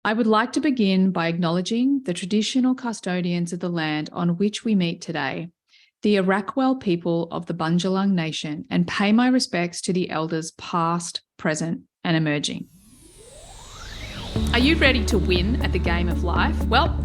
I would like to begin by acknowledging the traditional custodians of the land on which we meet today, the Arakwal people of the Bundjalung Nation, and pay my respects to the elders past, present, and emerging. Are you ready to win at the game of life? Well,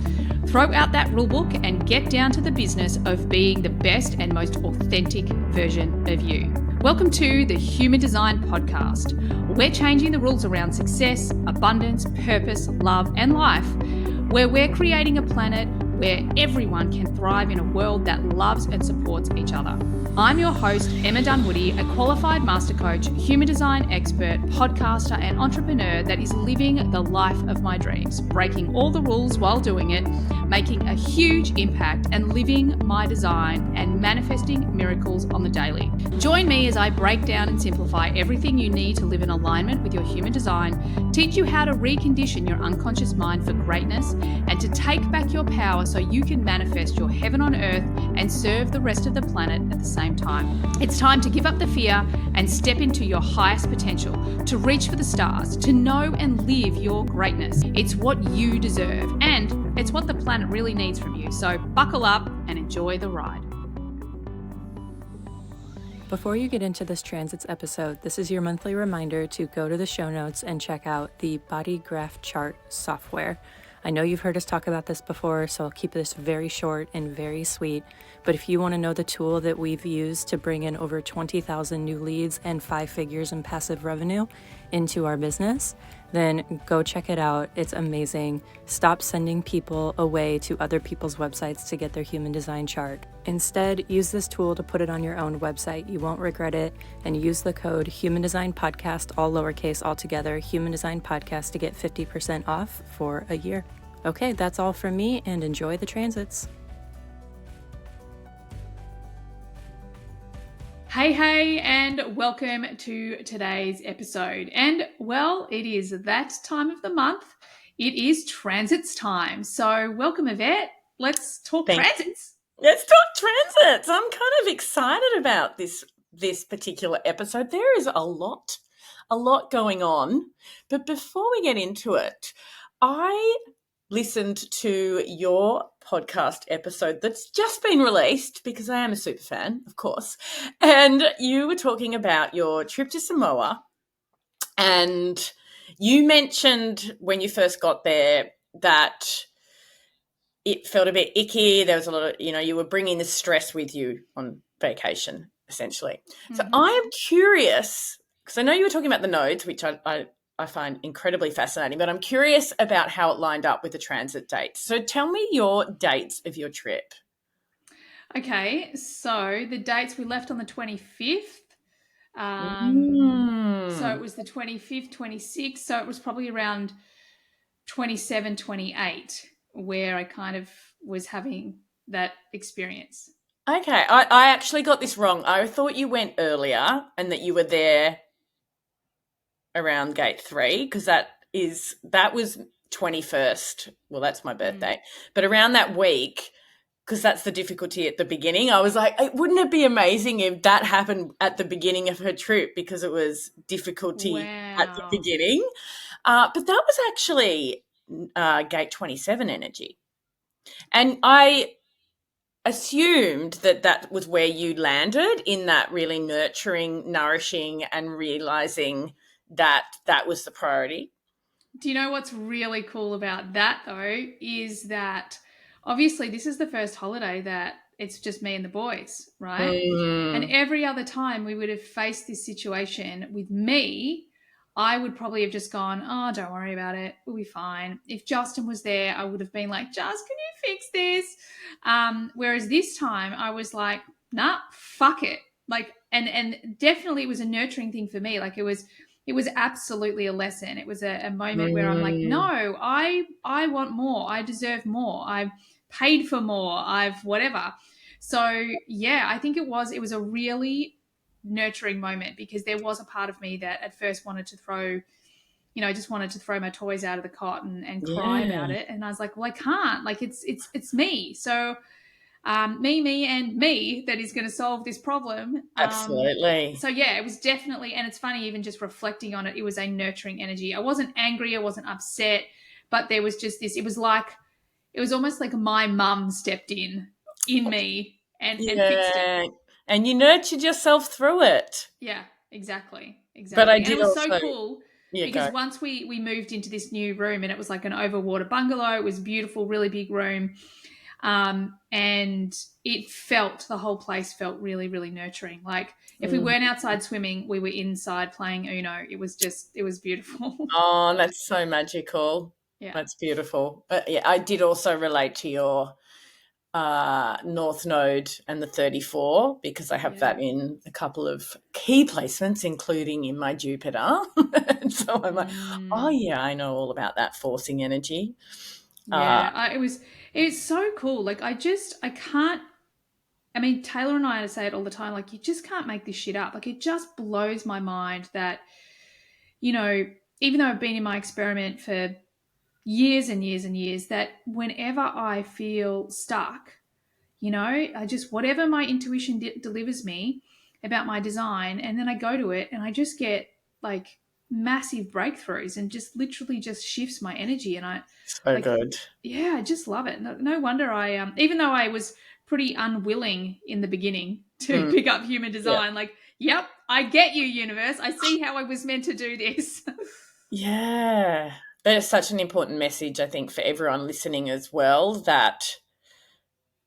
throw out that rulebook and get down to the business of being the best and most authentic version of you. Welcome to the Human Design Podcast. We're changing the rules around success, abundance, purpose, love, and life, where we're creating a planet where everyone can thrive in a world that loves and supports each other. I'm your host, Emma Dunwoody, a qualified master coach, human design expert, podcaster, and entrepreneur that is living the life of my dreams, breaking all the rules while doing it, making a huge impact, and living my design and manifesting miracles on the daily. Join me as I break down and simplify everything you need to live in alignment with your human design, teach you how to recondition your unconscious mind for greatness, and to take back your power so you can manifest your heaven on earth and serve the rest of the planet at the same time. It's time to give up the fear and step into your highest potential, to reach for the stars, to know and live your greatness. It's what you deserve, and it's what the planet really needs from you. So buckle up and enjoy the ride. Before you get into this transits episode, this is your monthly reminder to go to the show notes and check out the BodyGraph chart software. I know you've heard us talk about this before, so I'll keep this very short and very sweet. But if you want to know the tool that we've used to bring in over 20,000 new leads and 5 figures in passive revenue into our business, then go check it out. It's amazing. Stop sending people away to other people's websites to get their human design chart. Instead, use this tool to put it on your own website. You won't regret it. And use the code Human Design Podcast, all lowercase all together, Human Design Podcast, to get 50% off for a year. Okay, that's all from me, and enjoy the transits. Hey, and welcome to today's episode. And well, it is that time of the month. It is transits time. So welcome, Yvette. Let's talk transits. Let's talk transits. I'm kind of excited about this particular episode. There is a lot going on. But before we get into it, I listened to your podcast episode that's just been released because I am a super fan, of course. And you were talking about your trip to Samoa, and you mentioned when you first got there that it felt a bit icky. There was a lot of, you were bringing the stress with you on vacation, essentially. Mm-hmm. So I am curious, because I know you were talking about the nodes, which I find incredibly fascinating, but I'm curious about how it lined up with the transit dates. So tell me your dates of your trip. Okay, so the dates, we left on the 25th. So it was the 25th, 26th. So it was probably around 27, 28 where I kind of was having that experience. Okay, I actually got this wrong. I thought you went earlier and that you were there around gate 3, because that was 21st. Well, that's my birthday. But around that week, because that's the difficulty at the beginning, I was like, wouldn't it be amazing if that happened at the beginning of her trip, because it was difficulty at the beginning. But that was actually gate 27 energy. And I assumed that was where you landed, in that really nurturing, nourishing, and realizing that was the priority. Do you know what's really cool about that, though, is that obviously this is the first holiday that it's just me and the boys, right? And every other time we would have faced this situation with me, I would probably have just gone, oh, don't worry about it, we'll be fine. If Justin was there, I would have been like, Just, can you fix this? Whereas this time I was like, nah, fuck it. Like, and definitely it was a nurturing thing for me. Like, it was absolutely a lesson. It was a moment where I'm like, no, I want more. I deserve more. I've paid for more. I've whatever. So yeah, I think it was a really nurturing moment, because there was a part of me that at first wanted to throw, just wanted to throw my toys out of the cot and cry about it. And I was like, well, I can't. Like, it's me. So me that is going to solve this problem. Absolutely. So yeah, it was definitely, and it's funny, even just reflecting on it, it was a nurturing energy. I wasn't angry, I wasn't upset, but there was just this, it was almost like my mum stepped in me and fixed it. Yeah. And you nurtured yourself through it. Yeah, exactly. But I And it did was so also, cool yeah, because go. once we moved into this new room, and it was like an overwater bungalow, it was beautiful, really big room. And the whole place felt really, really nurturing. Like if we weren't outside swimming, we were inside playing Uno. It was beautiful. Oh, that's so magical. Yeah. That's beautiful. But yeah, I did also relate to your North Node and the 34 because I have that in a couple of key placements, including in my Jupiter. And so I'm like, oh yeah, I know all about that forcing energy. Yeah, it's so cool. Like I can't. I mean, Taylor and I say it all the time. Like you just can't make this shit up. Like it just blows my mind that, even though I've been in my experiment for years and years and years, that whenever I feel stuck, I just, whatever my intuition delivers me about my design, and then I go to it and I just get like massive breakthroughs and just literally just shifts my energy. And I So like, good. yeah, I just love it. No wonder even though I was pretty unwilling in the beginning to pick up human design, like, yep, I get you, universe. I see how I was meant to do this. Yeah. That is such an important message, I think, for everyone listening as well, that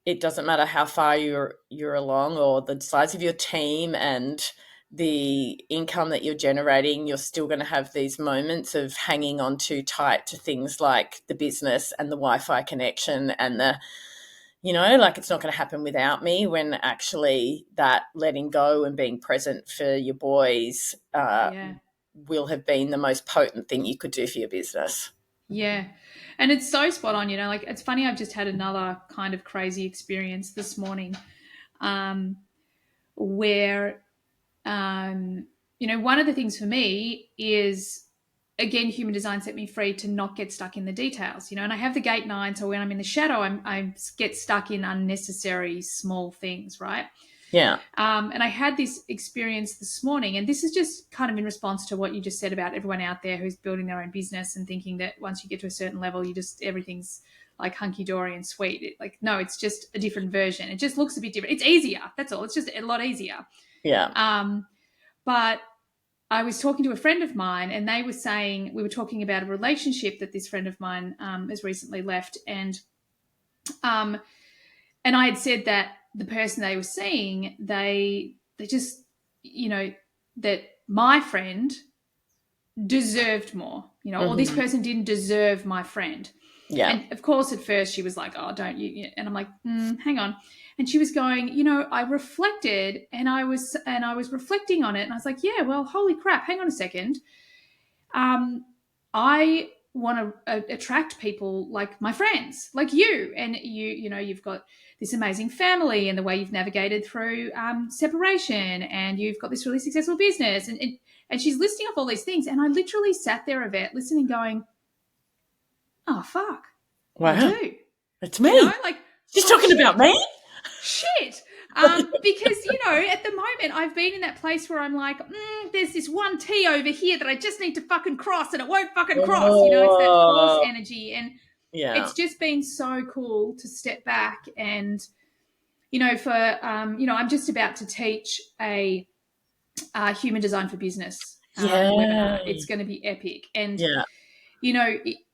it doesn't matter how far you're along or the size of your team and the income that you're generating, you're still going to have these moments of hanging on too tight to things like the business and the Wi-Fi connection and like it's not going to happen without me, when actually that letting go and being present for your boys will have been the most potent thing you could do for your business. Yeah. And it's so spot on, like it's funny, I've just had another kind of crazy experience this morning, where, one of the things for me is, again, human design set me free to not get stuck in the details, and I have the gate 9. So when I'm in the shadow, I get stuck in unnecessary small things, right? Yeah. And I had this experience this morning, and this is just kind of in response to what you just said about everyone out there who's building their own business and thinking that once you get to a certain level, everything's like hunky-dory and sweet. No, it's just a different version. It just looks a bit different. It's easier. That's all. It's just a lot easier. Yeah. But I was talking to a friend of mine, and they were saying, we were talking about a relationship that this friend of mine has recently left, and I had said that the person they were seeing, they just, that my friend deserved more, or this person didn't deserve my friend. Yeah. And of course, at first she was like, oh, don't you? And I'm like, hang on. And she was going, I reflected and I was reflecting on it. And I was like, yeah, well, holy crap. Hang on a second. I want to attract people like my friends, like you. And you've got this amazing family and the way you've navigated through separation, and you've got this really successful business. And she's listing off all these things. And I literally sat there, Yvette, listening, going, oh, fuck. Wow. I do. It's me. She's talking about me? Shit. Because, at the moment I've been in that place where I'm like, there's this one T over here that I just need to fucking cross, and it won't fucking cross. It's that force energy. And it's just been so cool to step back and, I'm just about to teach a human design for business webinar. It's going to be epic. And,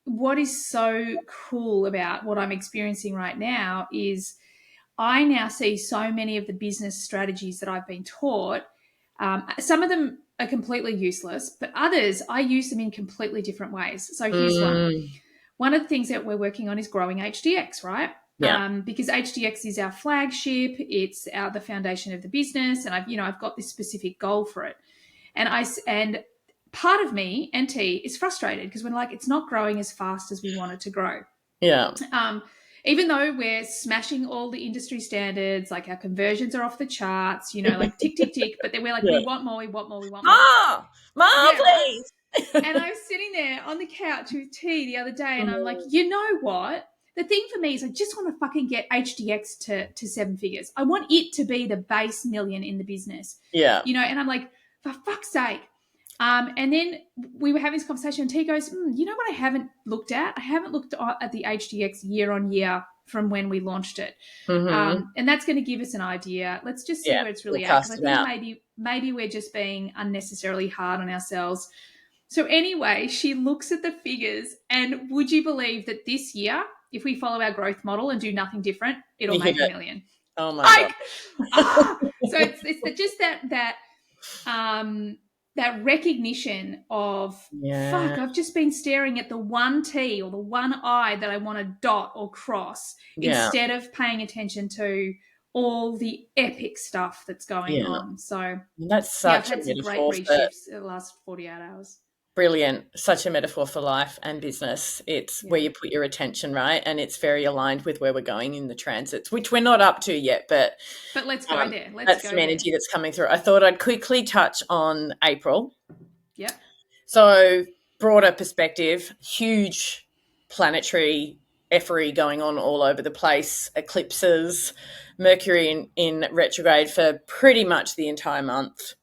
what is so cool about what I'm experiencing right now is I now see so many of the business strategies that I've been taught. Some of them are completely useless, but others, I use them in completely different ways. So here's one. One of the things that we're working on is growing HDX, right? Yeah. Because HDX is our flagship. It's the foundation of the business. And I've got this specific goal for it. And part of me and T is frustrated because we're like, it's not growing as fast as we want it to grow. Yeah. Even though we're smashing all the industry standards, like our conversions are off the charts, like tick, tick, tick, but then we're like, we want more, we want more, we want more. Mom, please. And I was sitting there on the couch with T the other day, and I'm like, you know what? The thing for me is I just want to fucking get HDX to 7 figures. I want it to be the base million in the business. Yeah. And I'm like, for fuck's sake. And then we were having this conversation, and T goes, you know what I haven't looked at? I haven't looked at the HDX year on year from when we launched it. Mm-hmm. And that's going to give us an idea. Let's just see Yeah, where it's we'll really at, because I cast them think out. maybe we're just being unnecessarily hard on ourselves. So anyway, she looks at the figures, and would you believe that this year, if we follow our growth model and do nothing different, it'll You hit make $1 it. million. Oh my God. Like, so it's just that recognition of, Yeah. fuck, I've just been staring at the one T or the one I that I want to dot or cross, Yeah. instead of paying attention to all the epic stuff that's going Yeah. on. So That's yeah, I've such a had some great metaphor for reshifts in the last 48 hours. brilliant. Such a metaphor for life and business. It's where you put your attention, right? And it's very aligned with where we're going in the transits, which we're not up to yet, but let's go there. That's some energy that's coming through. I thought I'd quickly touch on April. Yep. So broader perspective, huge planetary effery going on all over the place, eclipses, Mercury in retrograde for pretty much the entire month.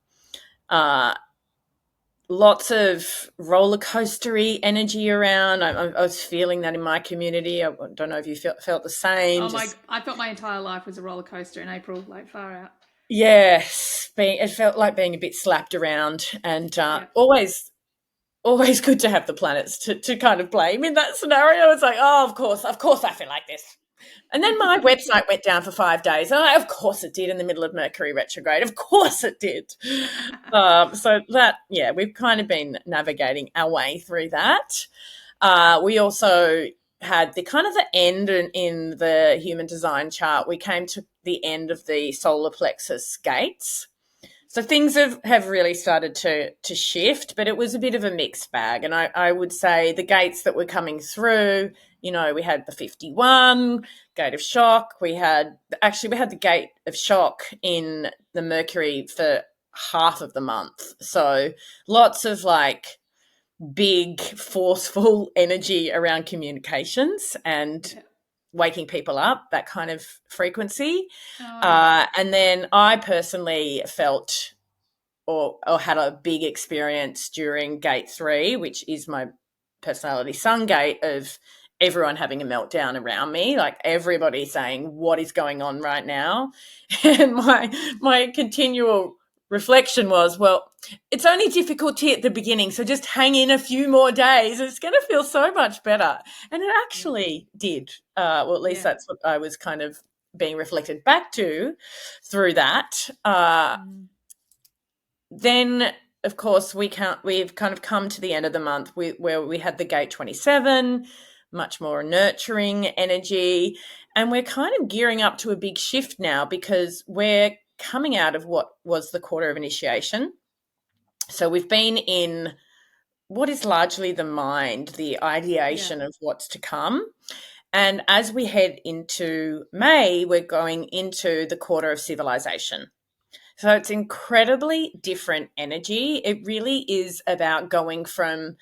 Lots of roller coastery energy around. I was feeling that in my community. I don't know if you felt the same. I thought my entire life was a roller coaster in April, like far out. Yes, it felt like being a bit slapped around, and always good to have the planets to kind of blame in that scenario. It's like, oh, of course I feel like this. And then my website went down for 5 days. And of course it did, in the middle of Mercury retrograde. Of course it did. So that, we've kind of been navigating our way through that. We also had the kind of the end in the human design chart. We came to the end of the solar plexus gates. So things have really started to shift, but it was a bit of a mixed bag. And I would say the gates that were coming through, we had the 51, gate of shock. We had the gate of shock in the Mercury for half of the month. So lots of like big, forceful energy around communications and waking people up, that kind of frequency. And then I personally felt or had a big experience during gate 3, which is my personality sun gate, of everyone having a meltdown around me, like everybody saying, what is going on right now? And my continual reflection was, well, it's only difficulty at the beginning, so just hang in a few more days. It's going to feel so much better. And it actually did. Well, at least that's what I was kind of being reflected back to through that. Then, of course, we've kind of come to the end of the month where we had the gate 27, much more nurturing energy, and we're kind of gearing up to a big shift now, because we're coming out of what was the quarter of initiation. So we've been in what is largely the mind, the ideation of what's to come. And as we head into May, we're going into the quarter of civilization. So it's incredibly different energy. It really is about going from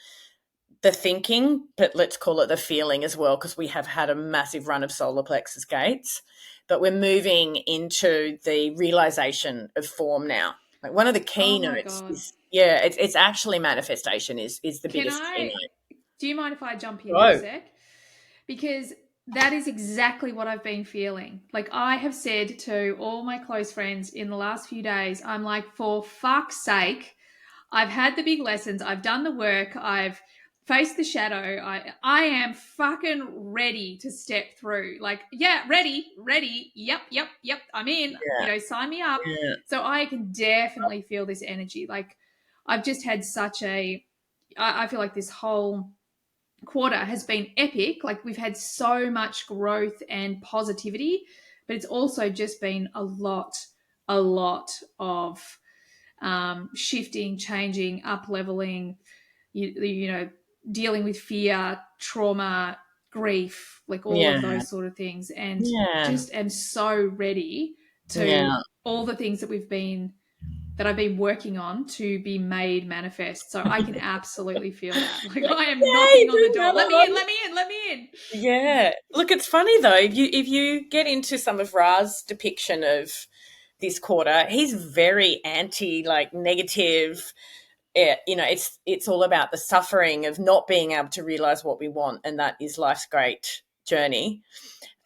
the thinking, but let's call it the feeling as well, because we have had a massive run of solar plexus gates, but we're moving into the realization of form now. Like one of the keynotes is, it's actually manifestation is the biggest keynote. Do you mind if I jump in for a sec? Because that is exactly what I've been feeling. Like, I have said to all my close friends in the last few days, I'm like, for fuck's sake, I've had the big lessons. I've done the work. I've faced the shadow. I am fucking ready to step through. Like, ready. Yep. I'm in. Sign me up. Yeah. So I can definitely feel this energy. Like, I've just had I feel like this whole quarter has been epic. Like, we've had so much growth and positivity, but it's also just been a lot of shifting, changing, up leveling, dealing with fear, trauma, grief, like all of those sort of things. And just am so ready to all the things that I've been working on to be made manifest. So I can absolutely feel that. Like, I am knocking on the door. Let me in. Yeah. Look, it's funny though, if you get into some of Ra's depiction of this quarter, he's very anti, like, negative. it's all about the suffering of not being able to realize what we want, and that is life's great journey.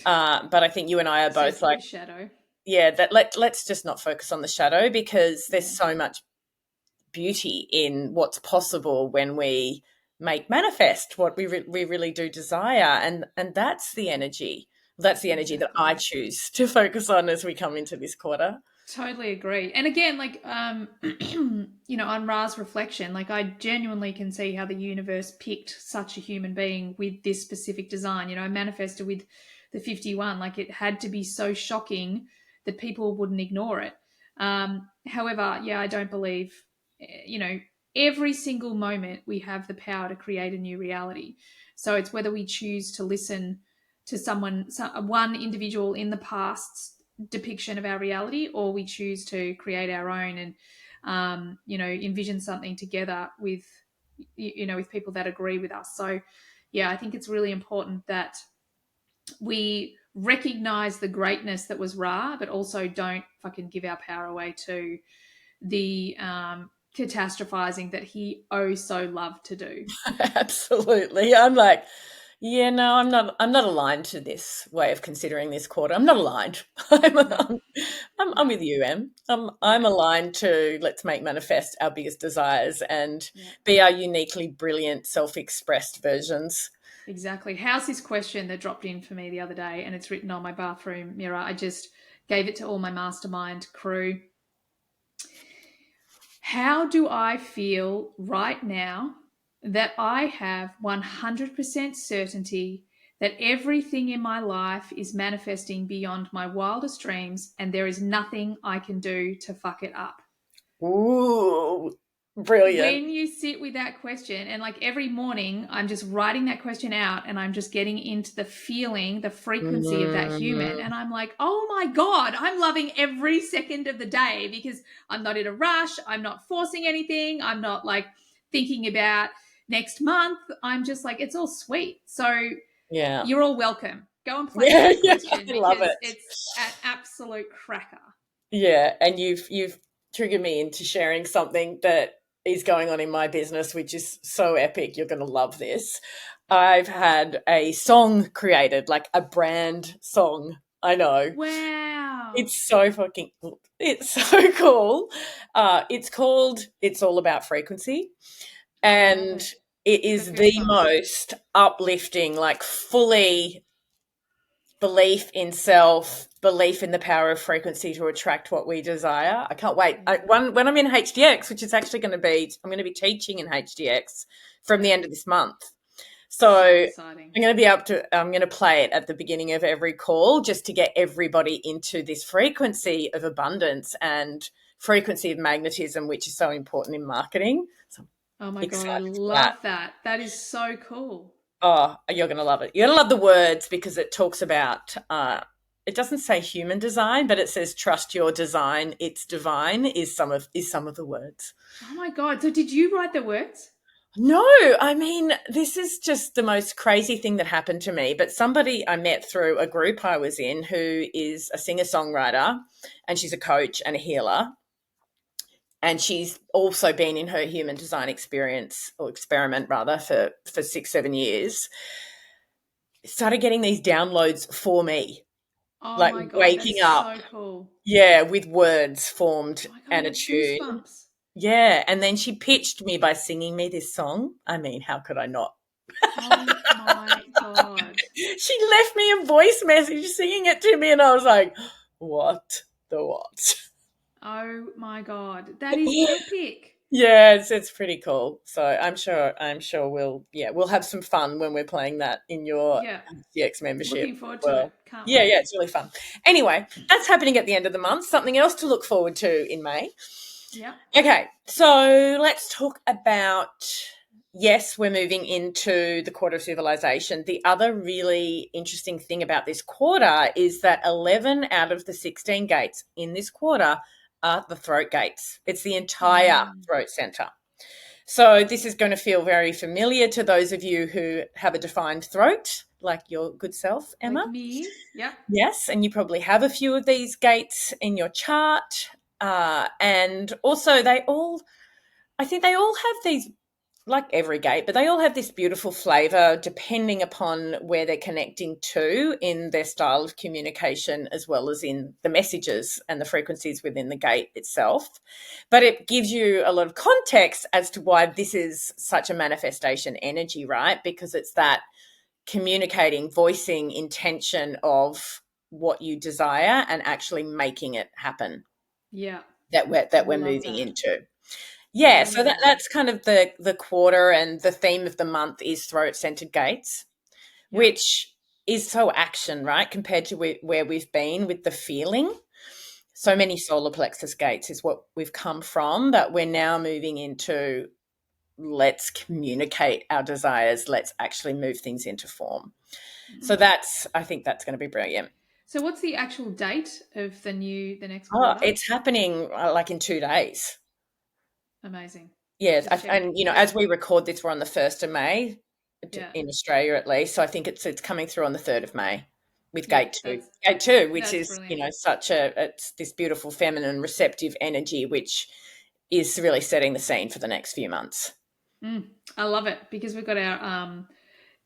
But I think you and I are both like, the shadow. yeah, that let's just not focus on the shadow, because there's so much beauty in what's possible when we manifest what we really do desire, and that's the energy. That's the energy that I choose to focus on as we come into this quarter. Totally agree. And again, like, on Ra's reflection, like, I genuinely can see how the universe picked such a human being with this specific design. I manifested with the 51, like, it had to be so shocking that people wouldn't ignore it. However, yeah, I don't believe, every single moment we have the power to create a new reality. So it's whether we choose to listen to one individual in the past's depiction of our reality, or we choose to create our own and envision something together with with people that agree with us. So yeah, I think it's really important that we recognize the greatness that was Ra, but also don't fucking give our power away to the catastrophizing that he so loved to do. Absolutely. I'm like, yeah, no, I'm not aligned to this way of considering this quarter. I'm not aligned. I'm with you, Em. I'm aligned to let's manifest our biggest desires and be our uniquely brilliant, self-expressed versions. Exactly. How's this question that dropped in for me the other day, and it's written on my bathroom mirror? I just gave it to all my mastermind crew. How do I feel right now that I have 100% certainty that everything in my life is manifesting beyond my wildest dreams, and there is nothing I can do to fuck it up? Ooh, brilliant. When you sit with that question, and like every morning I'm just writing that question out, and I'm just getting into the feeling, the frequency of that human, and I'm like, oh my God, I'm loving every second of the day, because I'm not in a rush, I'm not forcing anything, I'm not like thinking about next month, I'm just like, it's all sweet. So yeah, you're all welcome. Go and play with that question, I love because it. it's an absolute cracker. Yeah, and you've triggered me into sharing something that is going on in my business, which is so epic. You're going to love this. I've had a song created, like a brand song. I know. Wow. It's so fucking cool. It's so cool. It's called It's All About Frequency. And it is the most uplifting, like fully belief in self, belief in the power of frequency to attract what we desire. I can't wait. When I'm in HDX, which is actually going to be, I'm going to be teaching in HDX from the end of this month. So I'm going to be I'm going to play it at the beginning of every call, just to get everybody into this frequency of abundance and frequency of magnetism, which is so important in marketing. So oh my God, I love that. That is so cool. Oh, you're going to love it. You're going to love the words, because it talks about, it doesn't say human design, but it says trust your design. It's divine is some of the words. Oh my God. So did you write the words? No, I mean, this is just the most crazy thing that happened to me. But somebody I met through a group I was in, who is a singer-songwriter, and she's a coach and a healer. And she's also been in her human design experiment rather, for 6-7 years. Started getting these downloads for me. Oh like my God, waking up. So cool. Yeah, with words formed and a tune. Goosebumps. Yeah, and then she pitched me by singing me this song. I mean, how could I not? Oh my God. She left me a voice message singing it to me, and I was like, what the what? Oh my God. That is epic. Yeah, it's pretty cool. So I'm sure we'll have some fun when we're playing that in your CX membership. Looking forward to it. Can't wait. Yeah, it's really fun. Anyway, that's happening at the end of the month. Something else to look forward to in May. Yeah. Okay, so let's talk about, yes, we're moving into the quarter of civilization. The other really interesting thing about this quarter is that 11 out of the 16 gates in this quarter are the throat gates. It's the entire throat center. So this is going to feel very familiar to those of you who have a defined throat, like your good self, Emma. Like me, yeah. Yes, and you probably have a few of these gates in your chart. And also they all I think they all have these, like every gate, but they all have this beautiful flavor depending upon where they're connecting to in their style of communication, as well as in the messages and the frequencies within the gate itself. But it gives you a lot of context as to why this is such a manifestation energy, right? Because it's that communicating, voicing intention of what you desire and actually making it happen. Yeah. That we're Love moving that. into. Yeah, so Yeah. that's kind of the quarter, and the theme of the month is throat-centered gates, Yeah. which is so action, right, compared to where we've been with the feeling. So many solar plexus gates is what we've come from, but we're now moving into let's communicate our desires, let's actually move things into form. So I think that's going to be brilliant. So what's the actual date of the next Oh, quarter? it's happening like in 2 days. Amazing. Yes, Just check. and Yeah. as we record this, we're on the 1st of May Yeah. in Australia at least. So I think it's coming through on the 3rd of May with Yeah. Gate 2. Gate 2, which That's is, brilliant. it's this beautiful feminine receptive energy, which is really setting the scene for the next few months. I love it, because we've got our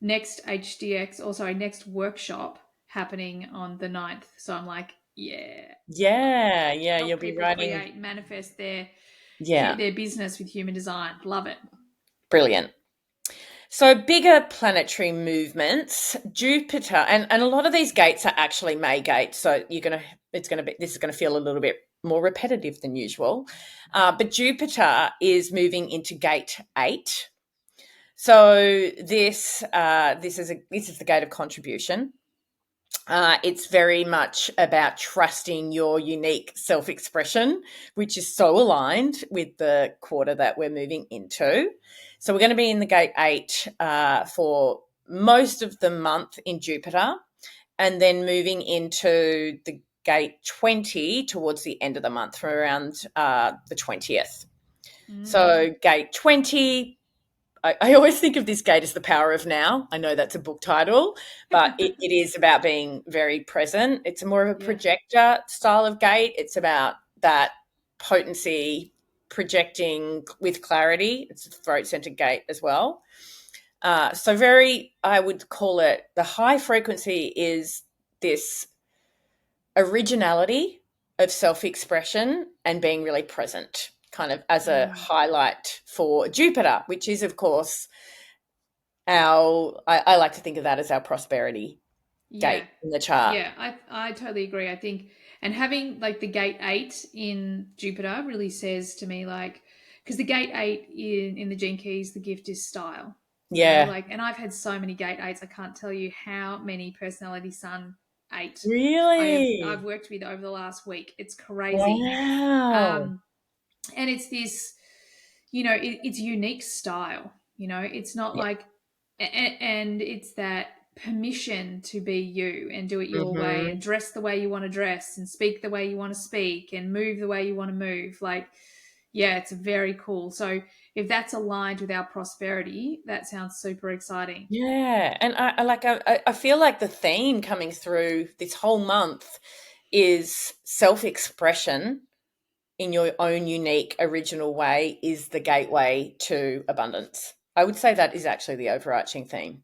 next HDX, or sorry, next workshop happening on the 9th. So I'm like, yeah, love it. Yeah, yeah, you'll Help be people writing. create, manifest Yeah, their business with human design. Love it. brilliant. So bigger planetary movements, Jupiter, and a lot of these gates are actually May gates. So this is gonna feel a little bit more repetitive than usual. But Jupiter is moving into gate 8. So this is the gate of contribution. It's very much about trusting your unique self-expression, which is so aligned with the quarter that we're moving into. So we're going to be in the gate 8 for most of the month in Jupiter, and then moving into the gate 20 towards the end of the month, from around the 20th. So gate 20, I always think of this gate as the power of now. I know that's a book title, but it is about being very present. It's more of a Yeah. projector style of gate. It's about that potency, projecting with clarity. It's a throat center gate as well. I would call it, the high frequency is this originality of self expression and being really present, kind of as a highlight for Jupiter, which is, of course, I like to think of that as our prosperity Yeah. gate in the chart. Yeah, I totally agree. I think, and having like the gate 8 in Jupiter really says to me, like, because the gate 8 in the Gene Keys, the gift is style, Yeah. like, and I've had so many gate 8s. I can't tell you how many personality sun 8 I've Really? worked with over the last week. It's crazy. Wow. And it's this, it's unique style. It's not Yeah. like, and it's that permission to be you and do it your way Hmm. and dress the way you want to dress and speak the way you want to speak and move the way you want to move. Like, yeah, it's very cool. So if that's aligned with our prosperity, that sounds super exciting. Yeah. And I feel like the theme coming through this whole month is self expression in your own unique, original way is the gateway to abundance. I would say that is actually the overarching theme.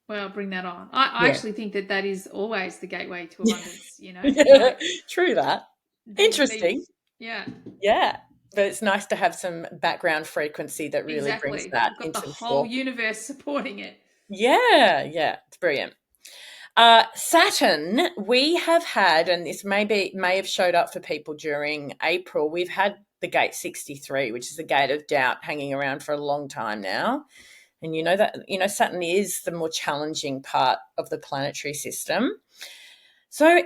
Well, bring that on. I Yeah. actually think that is always the gateway to Yeah. abundance, Yeah. like True that. they Interesting. yeah. Yeah. But it's nice to have some background frequency that really brings Exactly. that We've got the into the whole fore. universe supporting it. Yeah, yeah, it's brilliant. Saturn, we have had, and this may have showed up for people during April. We've had the gate 63, which is the gate of doubt, hanging around for a long time now. And Saturn is the more challenging part of the planetary system. So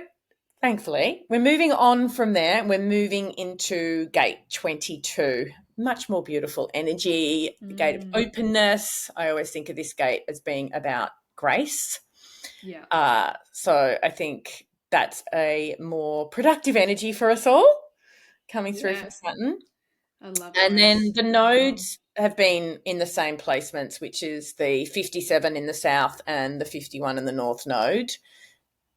thankfully, we're moving on from there. We're moving into gate 22. Much more beautiful energy, the gate of openness. I always think of this gate as being about grace. Yeah. So I think that's a more productive energy for us all coming through from Yes. Saturn. I love And then grace the as well. nodes have been in the same placements, which is the 57 in the south and the 51 in the north node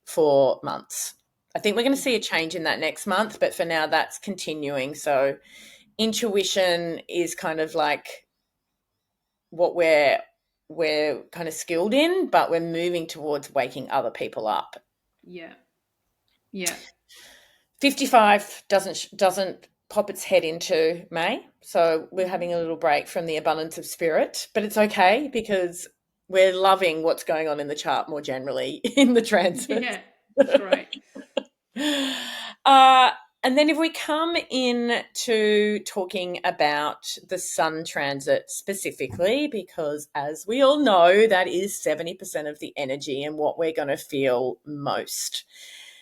for months. I think we're going to see a change in that next month, but for now that's continuing. So intuition is kind of like what we're kind of skilled in, but we're moving towards waking other people up. Yeah. Yeah. 55 doesn't pop its head into May, so we're having a little break from the abundance of spirit, but it's okay because we're loving what's going on in the chart more generally in the transit. Yeah. That's great. Uh, and then if we come in to talking about the sun transit specifically, because as we all know, that is 70% of the energy and what we're going to feel most.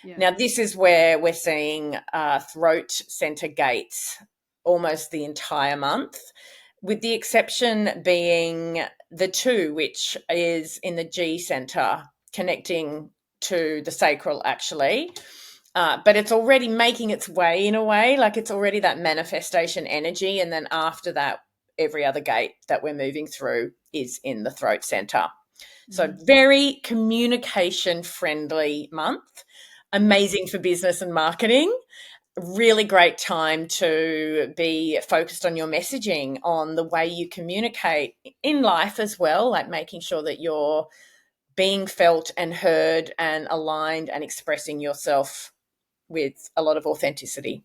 Yeah. Now, this is where we're seeing throat center gates almost the entire month, with the exception being the 2, which is in the G center, connecting to the sacral, actually. But it's already making its way in a way, like it's already that manifestation energy. And then after that, every other gate that we're moving through is in the throat center. So very communication friendly month, amazing for business and marketing. Really great time to be focused on your messaging, on the way you communicate in life as well, like making sure that you're being felt and heard and aligned and expressing yourself with a lot of authenticity.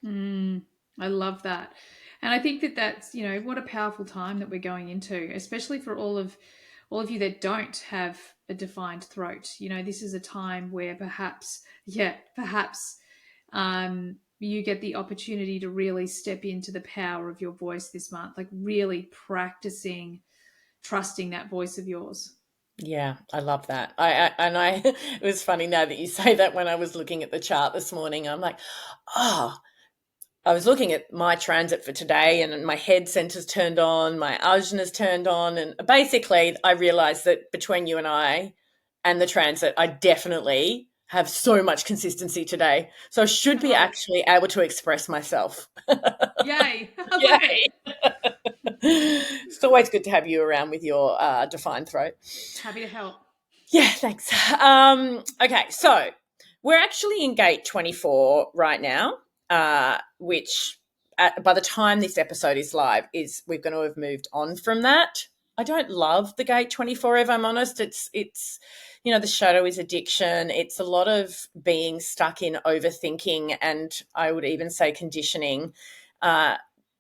I love that. And I think that that's, what a powerful time that we're going into, especially for all of you that don't have a defined throat. This is a time where perhaps you get the opportunity to really step into the power of your voice this month, like really practicing trusting that voice of yours. Yeah, I love that. It was funny now that you say that. When I was looking at the chart this morning, I'm like, oh, I was looking at my transit for today and my head center's turned on, my ajna's turned on. And basically, I realized that between you and the transit, I definitely have so much consistency today. So I should be actually able to express myself. Yay. I love Yay. it. It's always good to have you around with your defined throat. Happy to help. Yeah, thanks. Okay, so we're actually in gate 24 right now, which by the time this episode is live, is we're going to have moved on from that. I don't love the gate 24, if I'm honest. It's the shadow is addiction. It's a lot of being stuck in overthinking, and I would even say conditioning.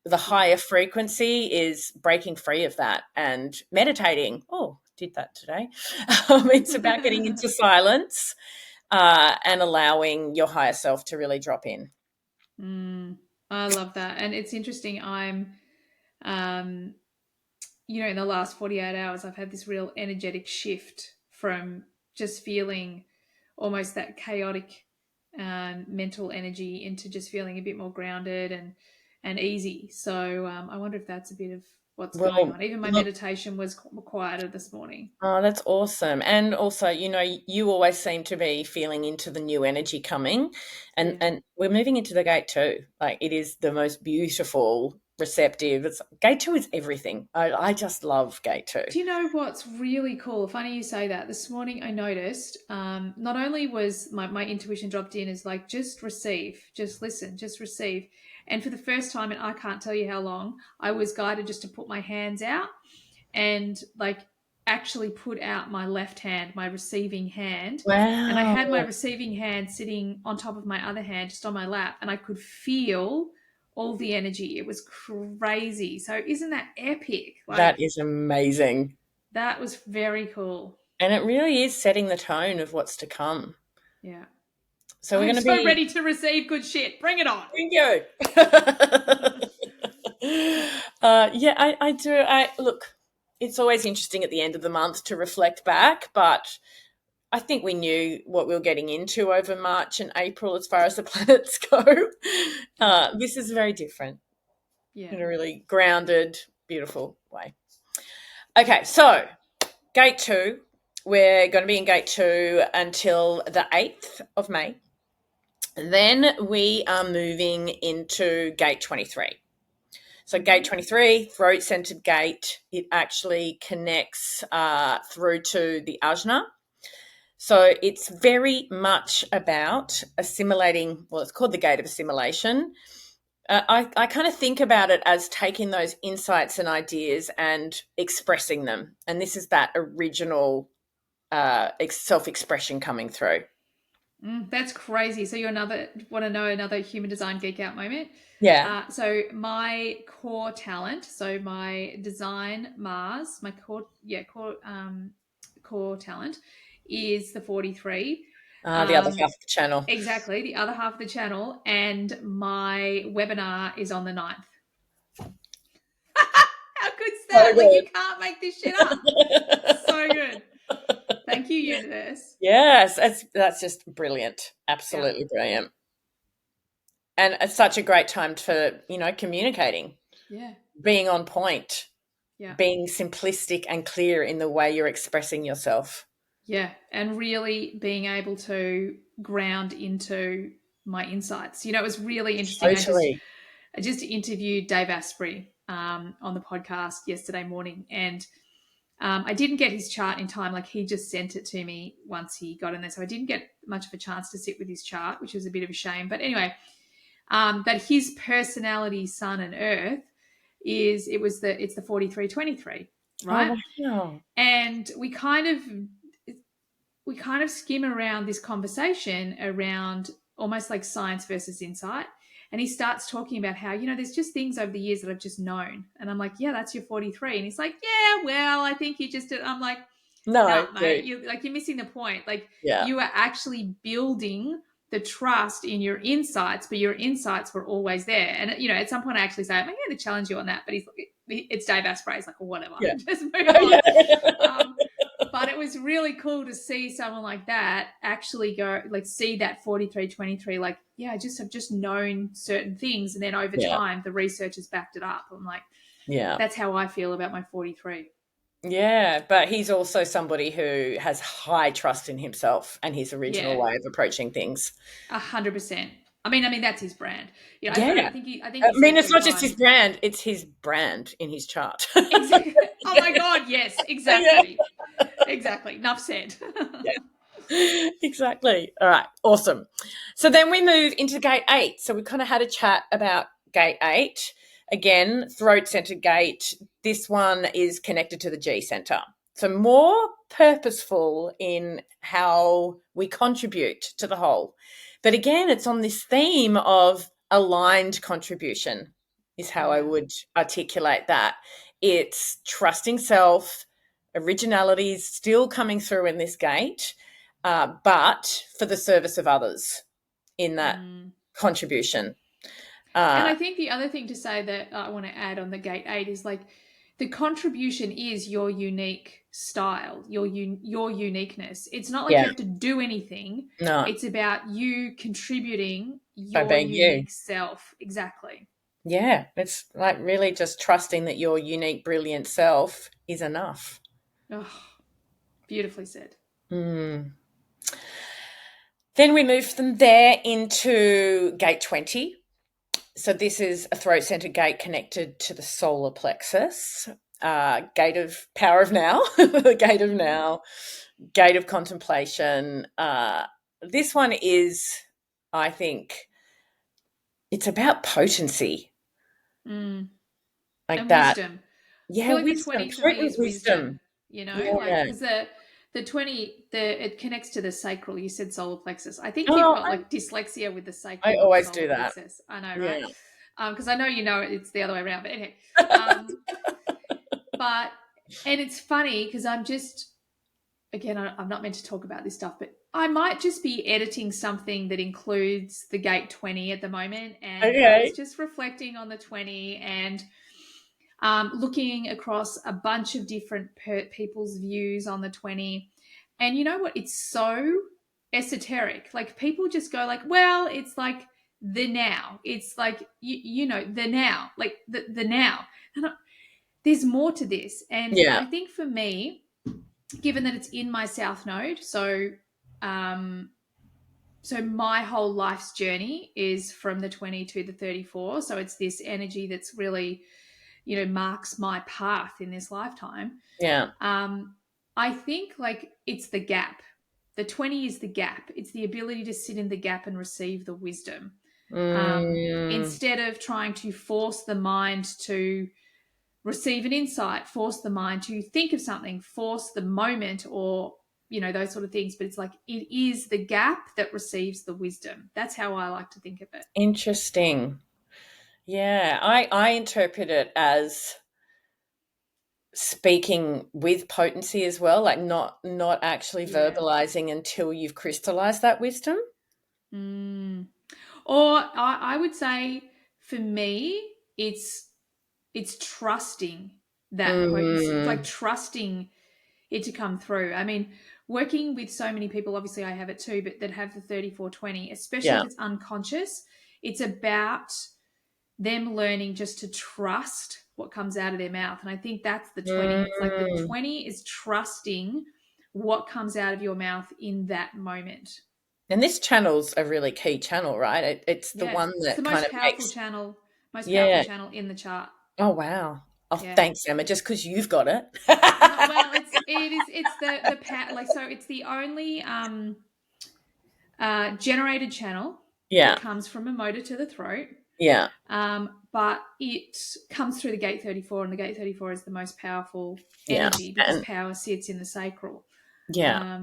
The higher frequency is breaking free of that and meditating. Oh, did that today. It's about getting into silence and allowing your higher self to really drop in. I love that. And it's interesting. In the last 48 hours, I've had this real energetic shift from just feeling almost that chaotic mental energy into just feeling a bit more grounded and easy. So I wonder if that's a bit of what's going on. Even my meditation was quieter this morning. Oh, that's awesome. And also, you always seem to be feeling into the new energy coming, and we're moving into the gate 2. Like, it is the most beautiful, receptive. Gate 2 is everything. I just love gate 2. Do you know what's really cool? Funny you say that. This morning I noticed not only was my intuition dropped in as like, just receive, just listen, just receive. And for the first time, and I can't tell you how long, I was guided just to put my hands out and like actually put out my left hand, my receiving hand. Wow. And I had my receiving hand sitting on top of my other hand, just on my lap, and I could feel all the energy. It was crazy. So isn't that epic? That is amazing. That was very cool. And it really is setting the tone of what's to come. Yeah. So we're going to be ready to receive good shit. Bring it on. Thank you. I do. Look, it's always interesting at the end of the month to reflect back, but I think we knew what we were getting into over March and April as far as the planets go. This is very different in a really grounded, beautiful way. Okay, so gate 2, we're going to be in gate 2 until the 8th of May. Then we are moving into gate 23. So gate 23, throat-centered gate, it actually connects through to the ajna. So it's very much about assimilating, well, it's called the gate of assimilation. I kind of think about it as taking those insights and ideas and expressing them. And this is that original self-expression coming through. That's crazy. So you want to know another human design geek out moment? Yeah. So my core talent, so my design Mars, my core talent is the 43. The other half of the channel. Exactly, the other half of the channel, and my webinar is on the 9th. How good's So that? Like, you good. can't make this shit up. So good. Thank you, universe. Yes, that's just brilliant. Yeah. Absolutely brilliant. And it's such a great time for, communicating, Yeah. being on point, Yeah. being simplistic and clear in the way you're expressing yourself. Yeah. And really being able to ground into my insights. It was really interesting. Totally. I just interviewed Dave Asprey on the podcast yesterday morning, and I didn't get his chart in time. Like, he just sent it to me once he got in there. So I didn't get much of a chance to sit with his chart, which was a bit of a shame. But anyway, that his personality, Sun and Earth, it's the 4323, right? Oh, wow. And we kind of skim around this conversation around almost like science versus insight. And he starts talking about how, there's just things over the years that I've just known. And I'm like, yeah, that's your 43. And he's like, yeah, well, I think you just did. I'm like, No, no, mate, dude. you're missing the point. Like, Yeah. you are actually building the trust in your insights, but your insights were always there. And, at some point I actually say, I'm going to challenge you on that. But it's Dave Asprey. He's like, well, whatever. Yeah. Just move on. Yeah. But it was really cool to see someone like that actually go, like, see that 4323, like, yeah, I've just known certain things. And then over Yeah. time, the research has backed it up. I'm like, Yeah. that's how I feel about my 43. Yeah, but he's also somebody who has high trust in himself and his original way of approaching things. 100%. I mean, that's his brand. Yeah. I think he said It's not one just his time. brand, it's his brand in his chart. Exactly. Oh my God, yes, exactly. Yeah. Exactly. Enough said. Yeah. Exactly. All right. Awesome. So then we move into gate 8. So we kind of had a chat about gate 8. Again, throat center gate. This one is connected to the G center. So more purposeful in how we contribute to the whole. But again, it's on this theme of aligned contribution is how I would articulate that. It's trusting self, originality is still coming through in this gate, but for the service of others in that contribution. And I think the other thing to say that I want to add on the gate 8 is, like, the contribution is your unique style, your uniqueness. It's not like you have to do anything. No. It's about you contributing By your being you. unique self. Exactly. Yeah, it's like really just trusting that your unique, brilliant self is enough. Oh, beautifully said. Then we move from there into gate 20. So this is a throat center gate connected to the solar plexus, gate of power of now, the gate of now, gate of contemplation. This one is, I think, it's about potency. Like and that. wisdom. Yeah, I feel like wisdom. the 20 for me is wisdom. Yeah. Because the 20, it connects to the sacral. You said solar plexus. I think Oh, you've got like dyslexia with the sacral. I always solar do that. plexus. I know, right? Yeah. Because I know it's the other way around. But anyway, and it's funny because I'm just, again, I'm not meant to talk about this stuff, but I might just be editing something that includes the gate 20 at the moment, and I was just reflecting on the 20 and looking across a bunch of different people's views on the 20. And you know what? It's so esoteric. Like, people just go like, well, it's like the now. It's like, the now, like the now. And there's more to this. And I think for me, given that it's in my South Node, so my whole life's journey is from the 20 to the 34. So it's this energy that's really, marks my path in this lifetime. Yeah. I think, like, it's the gap. The 20 is the gap. It's the ability to sit in the gap and receive the wisdom. Instead of trying to force the mind to receive an insight, force the mind to think of something, force the moment, or those sort of things. But it's like it is the gap that receives the wisdom. That's how I like to think of it. Interesting. Yeah, I interpret it as speaking with potency as well, like not actually verbalizing until you've crystallized that wisdom. Or I would say for me, it's trusting that potency, like trusting it to come through. I mean, working with so many people, obviously I have it too, but that have the 3420, especially if it's unconscious, it's about them learning just to trust what comes out of their mouth. And I think that's the 20. It's like the 20 is trusting what comes out of your mouth in that moment. And this channel's a really key channel, right? It's the one It's that the kind most of powerful makes. channel, Yeah. in the chart. Oh, wow. Oh, Yeah. thanks, Emma, just because you've got it. Well, it's the like, so it's the only generated channel that comes from a motor to the throat. Yeah. But it comes through the gate 34, and the gate 34 is the most powerful energy because power sits in the sacral. Yeah.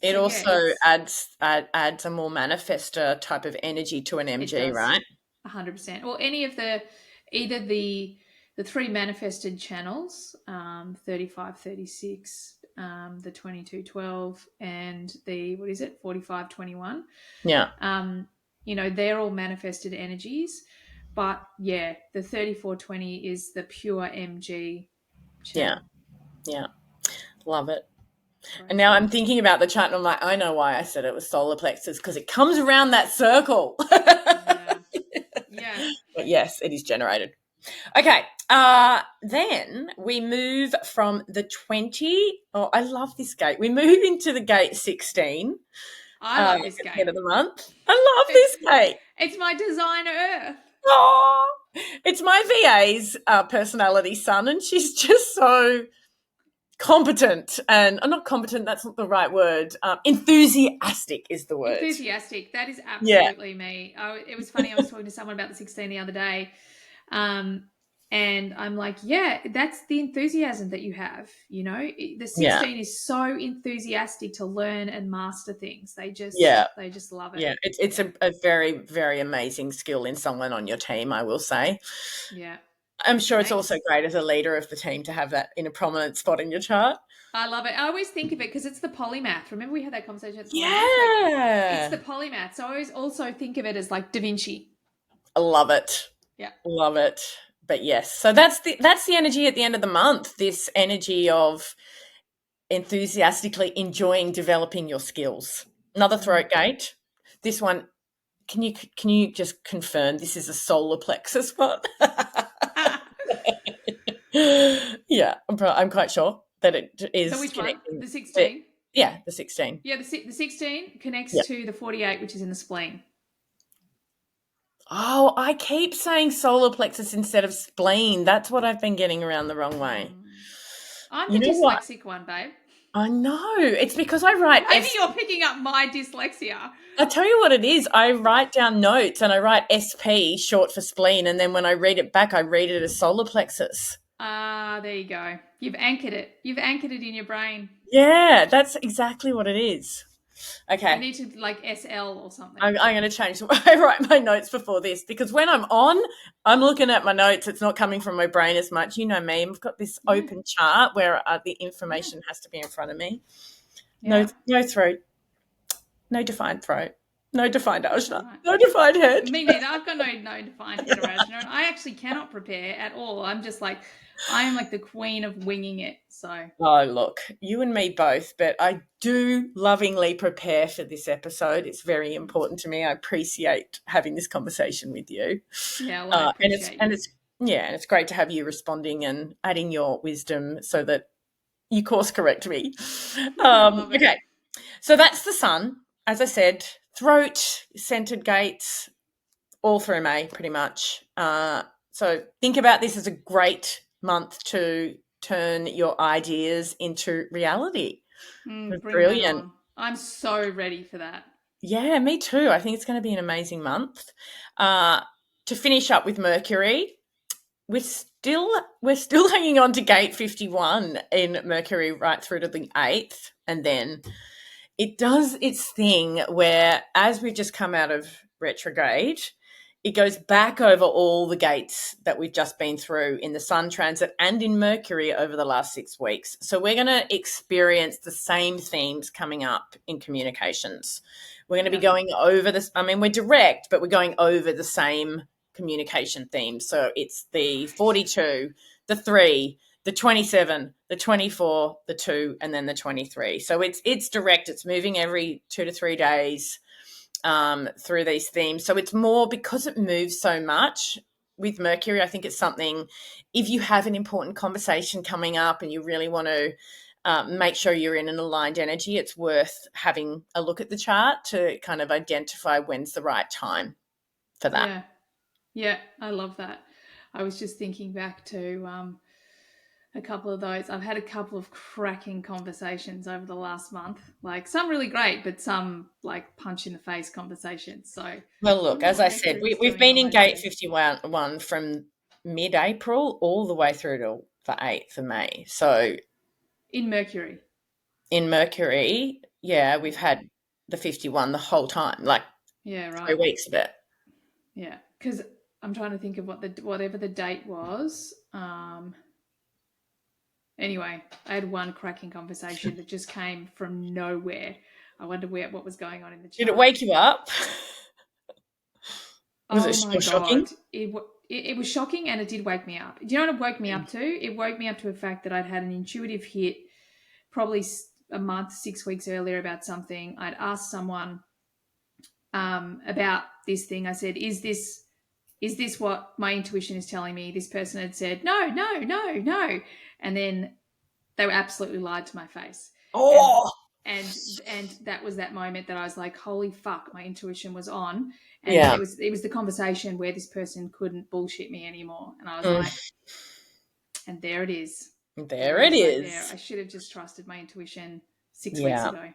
It also adds a more manifester type of energy to an MG, right? 100%. Or any of either the three manifested channels, 35, 36, the 2212, and the 4521. Yeah. They're all manifested energies. But yeah, the 3420 is the pure MG channel. Yeah. Love it. And now I'm thinking about the chart and I'm like, I know why I said it was solar plexus, because it comes around that circle. Yeah. But yes, it is generated. Okay. Then we move from the 20. Oh, I love this gate. We move into the gate 16. I love this gate. At the end of the month. I love this gate. It's my design Earth. Oh, it's my VA's personality sun, and she's just so competent and not competent, that's not the right word. Enthusiastic is the word. Enthusiastic. That is absolutely me. It was funny. I was talking to someone about the 16 the other day. And I'm like, yeah, that's the enthusiasm that you have. The 16 is so enthusiastic to learn and master things. They just love it. Yeah, it's a very, very amazing skill in someone on your team, I will say. Yeah. I'm sure it's also great as a leader of the team to have that in a prominent spot in your chart. I love it. I always think of it because it's the polymath. Remember we had that conversation? It's the polymath. So I always also think of it as like Da Vinci. I love it. Yeah. Love it. But yes, so that's the energy at the end of the month, this energy of enthusiastically enjoying developing your skills. Another throat gate. This one, can you just confirm this is a solar plexus one? Yeah, I'm quite sure that it is. So which one? The 16? Yeah, the 16. Yeah, the 16 connects to the 48, which is in the spleen. Oh, I keep saying solar plexus instead of spleen. That's what I've been getting around the wrong way. I'm the dyslexic one, babe. I know. It's because I write... Maybe you're picking up my dyslexia. I tell you what it is. I write down notes and I write SP, short for spleen, and then when I read it back, I read it as solar plexus. There you go. You've anchored it. You've anchored it in your brain. Yeah, that's exactly what it is. Okay. You need to like SL or something. I'm going to change. I write my notes before this because when I'm on, I'm looking at my notes. It's not coming from my brain as much. You know me. I've got this open chart where the information has to be in front of me. Yeah. No throat. No defined throat. No defined ajna. Right. No defined head. Me neither. I've got no defined head or ajna. And I actually cannot prepare at all. I'm just like, I am like the queen of winging it. So. Oh, look, you and me both, but I do lovingly prepare for this episode. It's very important to me. I appreciate having this conversation with you. Yeah, well, I appreciate and it's great to have you responding and adding your wisdom so that you course correct me. Okay, so that's the sun. As I said, throat, centered gates, all through May pretty much. So think about this as a great month to turn your ideas into reality. Brilliant. I'm so ready for that. Yeah, me too. I think it's going to be an amazing month. To finish up with Mercury, we're still hanging on to gate 51 in Mercury right through to the 8th, and then it does its thing where, as we've just come out of retrograde, it goes back over all the gates that we've just been through in the Sun transit and in Mercury over the last 6 weeks. So we're going to experience the same themes coming up in communications. We're going to be going over this. I mean, we're direct, but we're going over the same communication themes. So it's the 42, the 3, the 27, the 24, the 2, and then the 23. So it's direct. It's moving every 2 to 3 days through these themes. So it's more because it moves so much with Mercury. I think it's something, if you have an important conversation coming up and you really want to make sure you're in an aligned energy, it's worth having a look at the chart to kind of identify when's the right time for that. Yeah. Yeah, I love that. I was just thinking back to a couple of those. I've had a couple of cracking conversations over the last month, like some really great, but some like punch in the face conversations. So, Well, look, as I said, we've been in gate day. 51 from mid-April all the way through to the 8th of May. So In Mercury. in Mercury, yeah, we've had the 51 the whole time, like Yeah, 3 right. weeks of it. Yeah, because I'm trying to think of whatever the date was. Anyway, I had one cracking conversation that just came from nowhere. I wonder what was going on in the Did it chart. wake you up? Was it Oh my still shocking? God. It was shocking, and it did wake me up. Do you know what it woke me up to? It woke me up to the fact that I'd had an intuitive hit probably a month, 6 weeks earlier about something. I'd asked someone about this thing. I said, is this what my intuition is telling me? This person had said, no, no, no, no. And then they were absolutely lied to my face. Oh, And that was that moment that I was like, holy fuck, my intuition was on. And yeah. it was the conversation where this person couldn't bullshit me anymore. And I was Mm, like, and there it is. there it Right there. is. I should have just trusted my intuition 6 weeks Yeah. ago.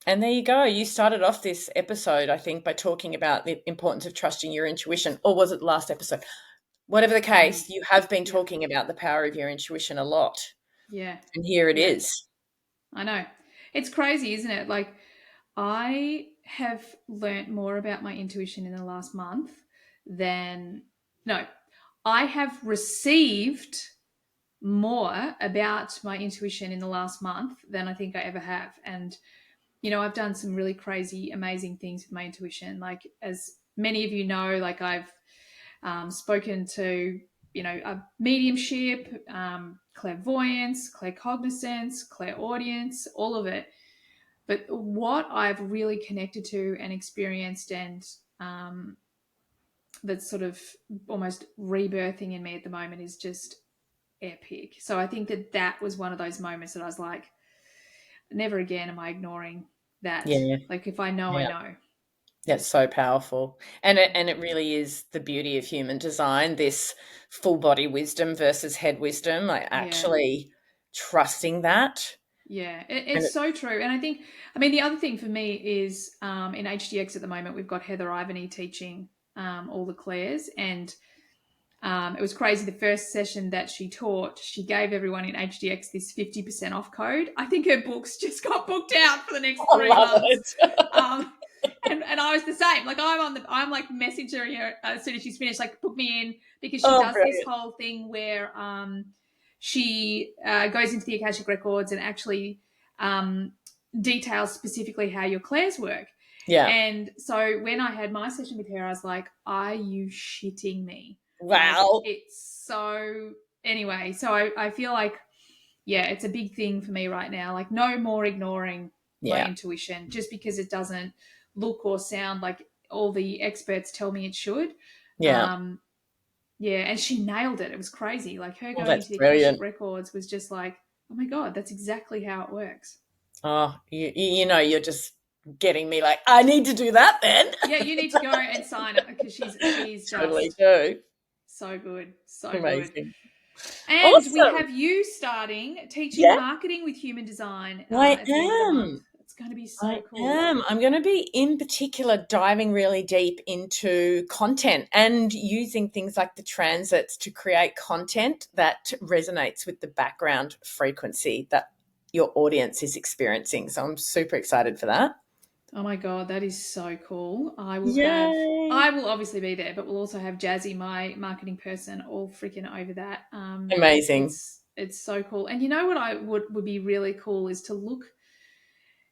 And there you go. You started off this episode, I think, by talking about the importance of trusting your intuition. Or was it the last episode? Whatever the case, you have been talking about the power of your intuition a lot. Yeah. And here it is. I know. It's crazy, isn't it? Like, I have learnt more about my intuition in the last month I have received more about my intuition in the last month than I think I ever have. And, I've done some really crazy, amazing things with my intuition. Like, as many of you know, like I've spoken to, a mediumship, clairvoyance, claircognizance, clairaudience, all of it. But what I've really connected to and experienced, and that's sort of almost rebirthing in me at the moment, is just epic. So I think that was one of those moments that I was like, never again am I ignoring that. Yeah. Like, if I know, I know. That's so powerful. And it really is the beauty of human design, this full body wisdom versus head wisdom, like actually trusting that. Yeah, it's so true. And the other thing for me is in HDX at the moment, we've got Heather Ivany teaching all the clairs. And it was crazy. The first session that she taught, she gave everyone in HDX this 50% off code. I think her books just got booked out for the next 3 months. And I was the same. Like, I'm like messaging her as soon as she's finished, like, book me in, because she does brilliant. this whole thing where she goes into the Akashic Records and actually details specifically how your clairs work. Yeah. And so when I had my session with her, I was like, are you shitting me? Wow. Like, it's so... Anyway, so I feel like, yeah, it's a big thing for me right now. Like, no more ignoring my intuition just because it doesn't look or sound like all the experts tell me it should. Yeah. Yeah, and she nailed it. It was crazy. Like, her going That's into the brilliant. Akashic Records was just like, oh my God, that's exactly how it works. Oh, you're just getting me like, I need to do that then. Yeah, you need to go and sign it, because she's Totally just do. so good. So Amazing. good. And awesome. we have you starting teaching marketing with human design. I at the end of the month. am. It's It's going to be so cool. I'm going to be, in particular, diving really deep into content and using things like the transits to create content that resonates with the background frequency that your audience is experiencing. So I'm super excited for that. Oh my God, that is so cool. I Yay. will obviously be there, but we'll also have Jazzy, my marketing person, all freaking over that. Amazing. It's so cool. And you know what I would be really cool is to look,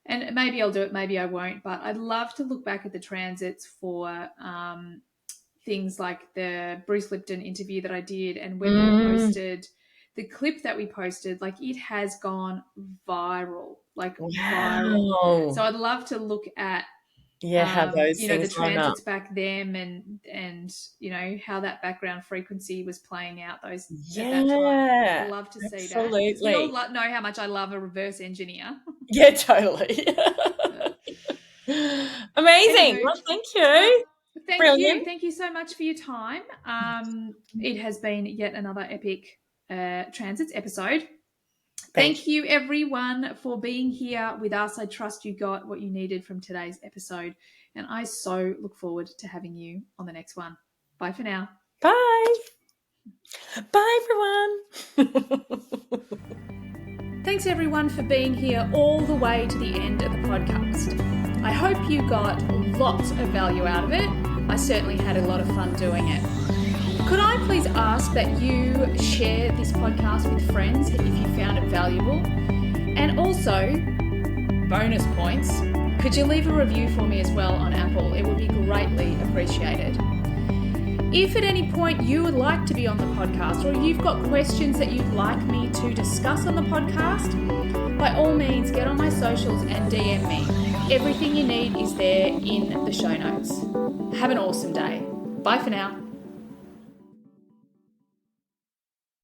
and maybe I'll do it, maybe I won't, but I'd love to look back at the transits for things like the Bruce Lipton interview that I did, and when we posted the clip that we posted, like it has gone viral, viral. So I'd love to look at how those the things line up. transits back then, and how that background frequency was playing out at that time. I'd love to see that. We all know how much I love a reverse engineer. Yeah, totally. Amazing. Well, thank you. Thank you so much for your time. It has been yet another epic transits episode. Thank you, everyone, for being here with us. I trust you got what you needed from today's episode, and I so look forward to having you on the next one. Bye for now. Bye. Bye, everyone. Thanks, everyone, for being here all the way to the end of the podcast. I hope you got lots of value out of it. I certainly had a lot of fun doing it. Could I please ask that you share this podcast with friends if you found it valuable? And also, bonus points, could you leave a review for me as well on Apple? It would be greatly appreciated. If at any point you would like to be on the podcast, or you've got questions that you'd like me to discuss on the podcast, by all means, get on my socials and DM me. Everything you need is there in the show notes. Have an awesome day. Bye for now.